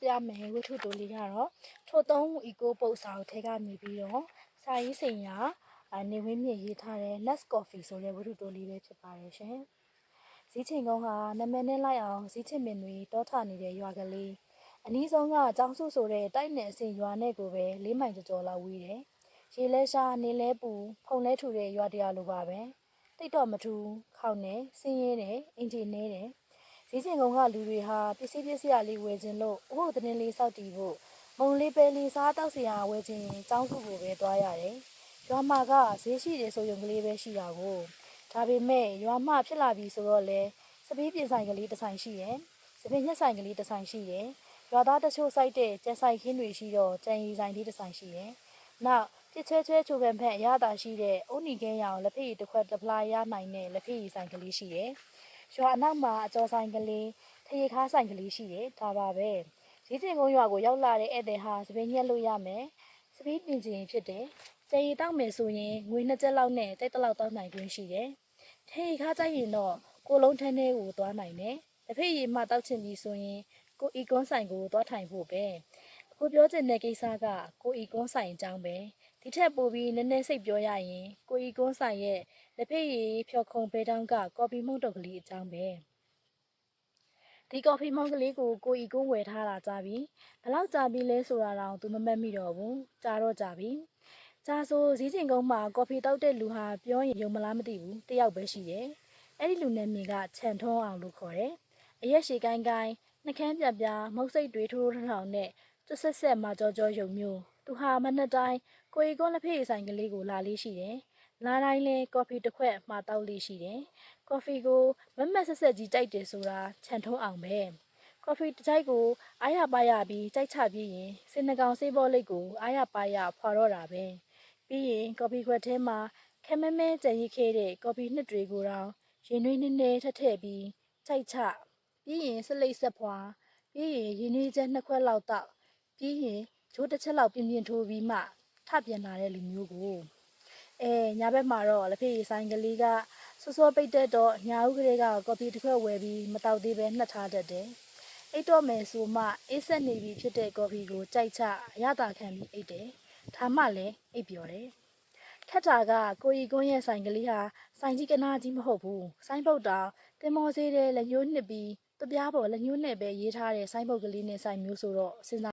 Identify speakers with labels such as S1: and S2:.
S1: ပြမယ်ဝတ္ထုတိုလေးကတော့ထိုသုံးအီကိုပုတ်စာကိုထဲကနေပြီးတော့စာရေးစိန်ရာနေဝင်းမြင့်ရေးထားတဲ့ Nest Coffee ဆိုတဲ့ဝတ္ထုတိုလေးပဲဖြစ်ပါတယ်ရှင်။ဇီးချိန်ကုန်းဟာနာမည်နဲ့လိုက်အောင်ဇီးချစ်မင်တွေတောထနေတဲ့ရွာကလေးအနီးဆုံးကကျောင်းစုဆိုတဲ့တိုက်နယ်အစင်ရွာနဲ့ကိုပဲ၄မိုင်ကျော်လောက်ဝေးတယ်။ရေလဲရှားနေလဲပူဖုံလဲထူတဲ့ရွာတရားလိုပါပဲ။တိတ်တော့မထူခေါက်နေစင်းရဲတယ်အင်ဂျင်နေတယ်။ဇီးချိန်ကုန်းကလူတွေဟာပစ္စည်းရလေးဝယ်ခြင်းလို့အဖို့တင်းလေးစောက်တီးဖို့မုံလေးပဲလေးစားတောက်စရာဝယ်ခြင်းကျောင်းစုကိုပဲသွားရတယ်။ရွာမှာကဈေးရှိတယ်ဆိုရုံကလေးပဲရှိတာကိုဒါပေမဲ့ရွာမှာဖြစ်လာပြီဆိုတော့လေစပီးပြင်ဆိုင်ကလေးတစ်ဆိုင်ရှိတယ်။စပင်းညက်ဆိုင်ကလေးတစ်ဆိုင်ရှိတယ်။ရွာသားတချို့စိုက်တဲ့ကျန်ဆိုင်ခင်းတွေရှိတော့ကျန်ရီဆိုင်လေးတစ်ဆိုင်ရှိတယ်။နောက်ပြစ်ချဲချိုပန်ဖက်အရသာရှိတဲ့အုံနီကဲရောင်လက်ဖက်ရည်တစ်ခွက်တစ်ဖလားရနိုင်တဲ့လက်ဖက်ရည်ဆိုင်ကလေးရှိတယ်။ရွာအနောက်မှာအကျော်ဆိုင်ကလေးထရေခါဆိုင်ကလေးရှိတယ်ဒါပါပဲ။ဈေးကျင်ကုန်းရွာကိုရောက်လာတဲ့ဧည့်သည်ဟာစပင်းညက်လို့ရမယ်။စပင်းပြင်ခြင်းဖြစ်တယ်။ကျရီတောက်မယ်ဆိုရင်ငွေ2ကျပ်လောက်နဲ့တိုက်တစ်လောက်တောင်းနိုင်ခွင့်ရှိတယ်။ထရေခါကြိုက်ရင်တော့ကိုလုံးထန်းထဲကိုသွားနိုင်တယ်။လက်ဖက်ရည်မှတောက်ချင်ပြီဆိုရင်ကိုအီကွန်းဆိုင်ကိုသွားထိုင်ဖို့ပဲ။အခုပြောချင်တဲ့ကိစ္စကကိုအီကွန်းဆိုင်အကြောင်းပဲ။ဒီထက်ပိုပြီးနည်းနည်းစိတ်ပြောရရင်ကိုအီကွန်းဆိုင်ရဲ့လက်ဖက်ရည်ဖြော်ခုံဘဲတောင်းကကော်ဖီမုန့်တုပ်ကလေးအကြောင်းပဲ။ဒီကော်ဖီမုန့်ကလေးကိုအီကွန်းဝယ်ထားတာကြပြီ။ဘယ်လောက်ကြာပြီလဲဆိုတာတော့သူမမှတ်မိတော့ဘူး။ကြာတော့ကြာပြီ။ကြာဆိုဈေးကျင်ကုန်းမှာကော်ဖီတောက်တဲ့လူဟာပြောရင်ယုံမလားမသိဘူး။တယောက်ပဲရှိတယ်။အဲ့ဒီလူနာမည်ကခြံထုံးအောင်လို့ခေါ်တယ်။အရက်ရှည်ကိုင်းနှကန်းပြပြမုတ်စိတ်တွေထိုးထောင်နဲ့တွတ်ဆက်မှာကြောယုံမျိုးသူဟာမနှစ်တိုင်းကိုရီကွန်းလက်ဖက်ရည်ဆိုင်ကလေးကိုလာလေးရှိတယ်။လာတိုင်းလဲကော်ဖီတစ်ခွက်မှာတောက်လေးရှိတယ်။ကော်ဖီကိုမက်ဆက်ကြီးကြိုက်တယ်ဆိုတာခြံထုံးအောင်ပဲ။ကော်ဖီတစ်ကြိုက်ကိုအားရပါရပြီးကြိုက်ချပြီးရင်စင်နှကောင်ဆေးဘောလိတ်ကိုအားရပါရဖွာတော့တာပဲ။ပြီးရင်ကော်ဖီခွက်ထဲမှာခမဲမဲကြံရိခဲ့တဲ့ကော်ဖီနှစ်တွေကိုတော့ရင်နှွေးနည်းထထည့်ပြီးကြိုက်ချပြီးရင်စလိတ်ဆက်ဖွာပြီးရင်ရင်းနှီးချက်2ခွက်လောက်တောက်ပြီးရင်ဂျိုးတစ်ချက်လောက်ပြင်းထိုးပြီးမှထပြန်လာတဲ့လူမျိုးကိုညဘက်မှာတော့လက်ဖက်ရည်ဆိုင်ကလေးကစောပိတ်တဲ့တော့ညာဦးကလေးကကော်ဖီတစ်ခွက်ဝယ်ပြီးမတောက်သေးပဲနှက်ထားတတ်တယ်အိတ်တော့မယ်ဆိုမှအေးဆက်နေပြီဖြစ်တဲ့ကော်ဖီကိုကြိုက်ချအရသာခံပြီးအိတ်တယ်ဒါမှလည်းအိပ်ပျော်တယ်ခက်တာကကိုရီကွန်းရဲ့ဆိုင်ကလေးဟာဆိုင်ကြီးကနာကြီးမဟုတ်ဘူးဆိုင်ပုတ်တောင်တင်မော်သေးတဲ့လက်ညှိုးနှစ်ပြီးတပြားပေါ်လက်ညှိုးနဲ့ပဲရေးထားတဲ့ဆိုင်းပုတ်ကလေးနဲ့ဆိုင်မျိုးဆိုတော့စဉ်းစား